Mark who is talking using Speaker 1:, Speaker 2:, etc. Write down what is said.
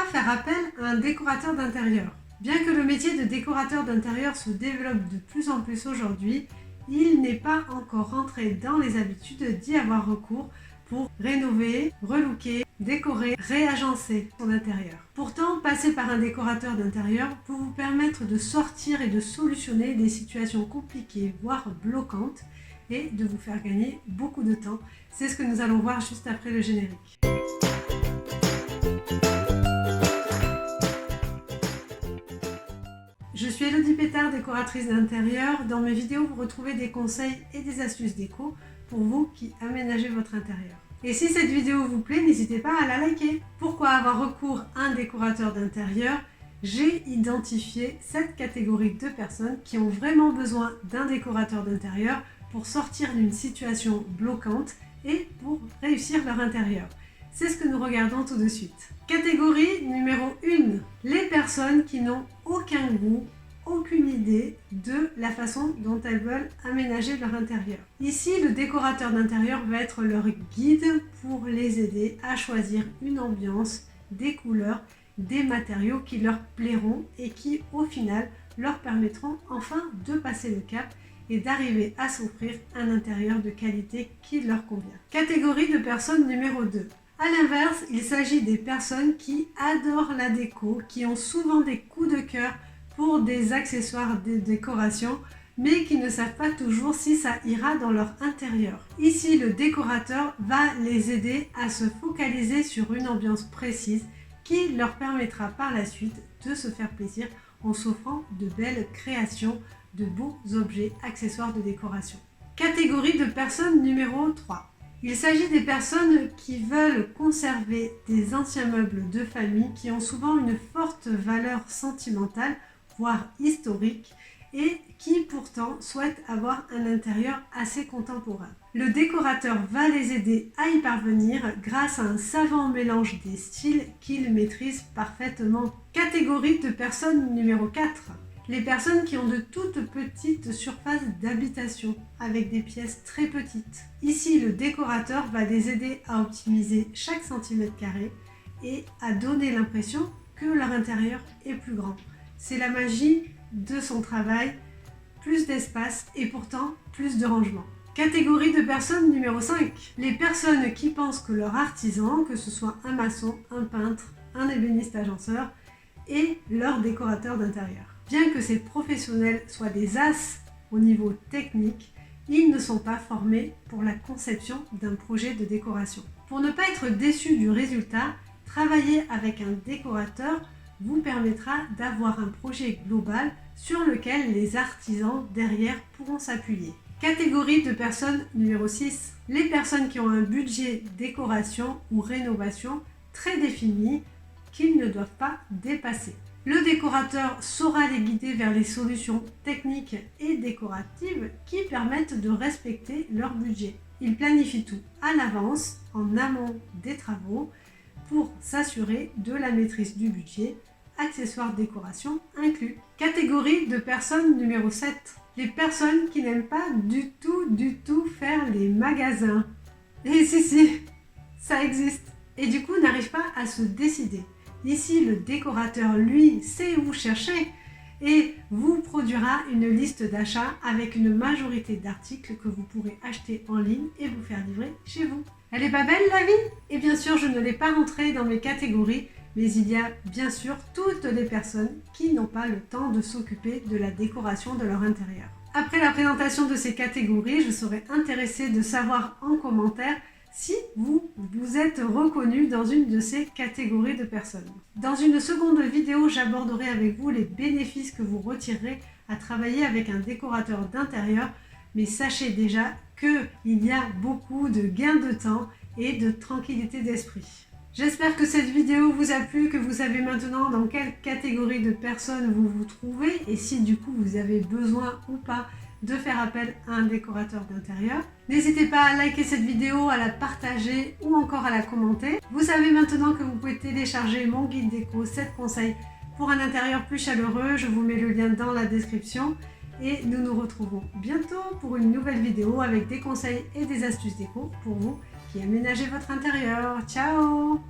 Speaker 1: faire appel à un décorateur d'intérieur? Bien que le métier de décorateur d'intérieur se développe de plus en plus aujourd'hui, il n'est pas encore rentré dans les habitudes d'y avoir recours pour rénover, relooker, décorer, réagencer son intérieur. Pourtant, passer par un décorateur d'intérieur peut vous permettre de sortir et de solutionner des situations compliquées, voire bloquantes, et de vous faire gagner beaucoup de temps. C'est ce que nous allons voir juste après le générique. Je suis Elodie Pétard, décoratrice d'intérieur. Dans mes vidéos, vous retrouvez des conseils et des astuces déco pour vous qui aménagez votre intérieur. Et si cette vidéo vous plaît, n'hésitez pas à la liker. Pourquoi avoir recours à un décorateur d'intérieur? J'ai identifié 7 catégories de personnes qui ont vraiment besoin d'un décorateur d'intérieur pour sortir d'une situation bloquante et pour réussir leur intérieur. C'est ce que nous regardons tout de suite. Catégorie numéro 1. Les personnes qui n'ont aucun goût, aucune idée de la façon dont elles veulent aménager leur intérieur. Ici, le décorateur d'intérieur va être leur guide pour les aider à choisir une ambiance, des couleurs, des matériaux qui leur plairont et qui, au final, leur permettront enfin de passer le cap et d'arriver à s'offrir un intérieur de qualité qui leur convient. Catégorie de personnes numéro 2. A l'inverse, il s'agit des personnes qui adorent la déco, qui ont souvent des coups de cœur pour des accessoires de décoration, mais qui ne savent pas toujours si ça ira dans leur intérieur. Ici, le décorateur va les aider à se focaliser sur une ambiance précise qui leur permettra par la suite de se faire plaisir en s'offrant de belles créations, de beaux objets accessoires de décoration. Catégorie de personnes numéro 3. Il s'agit des personnes qui veulent conserver des anciens meubles de famille qui ont souvent une forte valeur sentimentale, voire historique, et qui pourtant souhaitent avoir un intérieur assez contemporain. Le décorateur va les aider à y parvenir grâce à un savant mélange des styles qu'il maîtrise parfaitement. Catégorie de personnes numéro 4. Les personnes qui ont de toutes petites surfaces d'habitation avec des pièces très petites. Ici, le décorateur va les aider à optimiser chaque centimètre carré et à donner l'impression que leur intérieur est plus grand. C'est la magie de son travail, plus d'espace et pourtant plus de rangement. Catégorie de personnes numéro 5. Les personnes qui pensent que leur artisan, que ce soit un maçon, un peintre, un ébéniste agenceur, est leur décorateur d'intérieur. Bien que ces professionnels soient des as au niveau technique, ils ne sont pas formés pour la conception d'un projet de décoration. Pour ne pas être déçu du résultat, travailler avec un décorateur vous permettra d'avoir un projet global sur lequel les artisans derrière pourront s'appuyer. Catégorie de personnes numéro 6. Les personnes qui ont un budget décoration ou rénovation très défini qu'ils ne doivent pas dépasser. Le décorateur saura les guider vers les solutions techniques et décoratives qui permettent de respecter leur budget. Il planifie tout à l'avance, en amont des travaux, pour s'assurer de la maîtrise du budget, accessoires décoration inclus. Catégorie de personnes numéro 7. Les personnes qui n'aiment pas du tout faire les magasins. Et si, ça existe. Et du coup n'arrivent pas à se décider. Ici, le décorateur, lui, sait où chercher et vous produira une liste d'achats avec une majorité d'articles que vous pourrez acheter en ligne et vous faire livrer chez vous. Elle est pas belle la vie? Et bien sûr, je ne l'ai pas rentrée dans mes catégories, mais il y a bien sûr toutes les personnes qui n'ont pas le temps de s'occuper de la décoration de leur intérieur. Après la présentation de ces catégories, je serais intéressée de savoir en commentaire si vous êtes reconnu dans une de ces catégories de personnes. Dans une seconde vidéo, j'aborderai avec vous les bénéfices que vous retirerez à travailler avec un décorateur d'intérieur, mais sachez déjà qu'il y a beaucoup de gains de temps et de tranquillité d'esprit. J'espère que cette vidéo vous a plu, que vous savez maintenant dans quelle catégorie de personnes vous vous trouvez et si du coup vous avez besoin ou pas de faire appel à un décorateur d'intérieur. N'hésitez pas à liker cette vidéo, à la partager ou encore à la commenter. Vous savez maintenant que vous pouvez télécharger mon guide déco 7 conseils pour un intérieur plus chaleureux. Je vous mets le lien dans la description et nous nous retrouvons bientôt pour une nouvelle vidéo avec des conseils et des astuces déco pour vous qui aménagez votre intérieur. Ciao!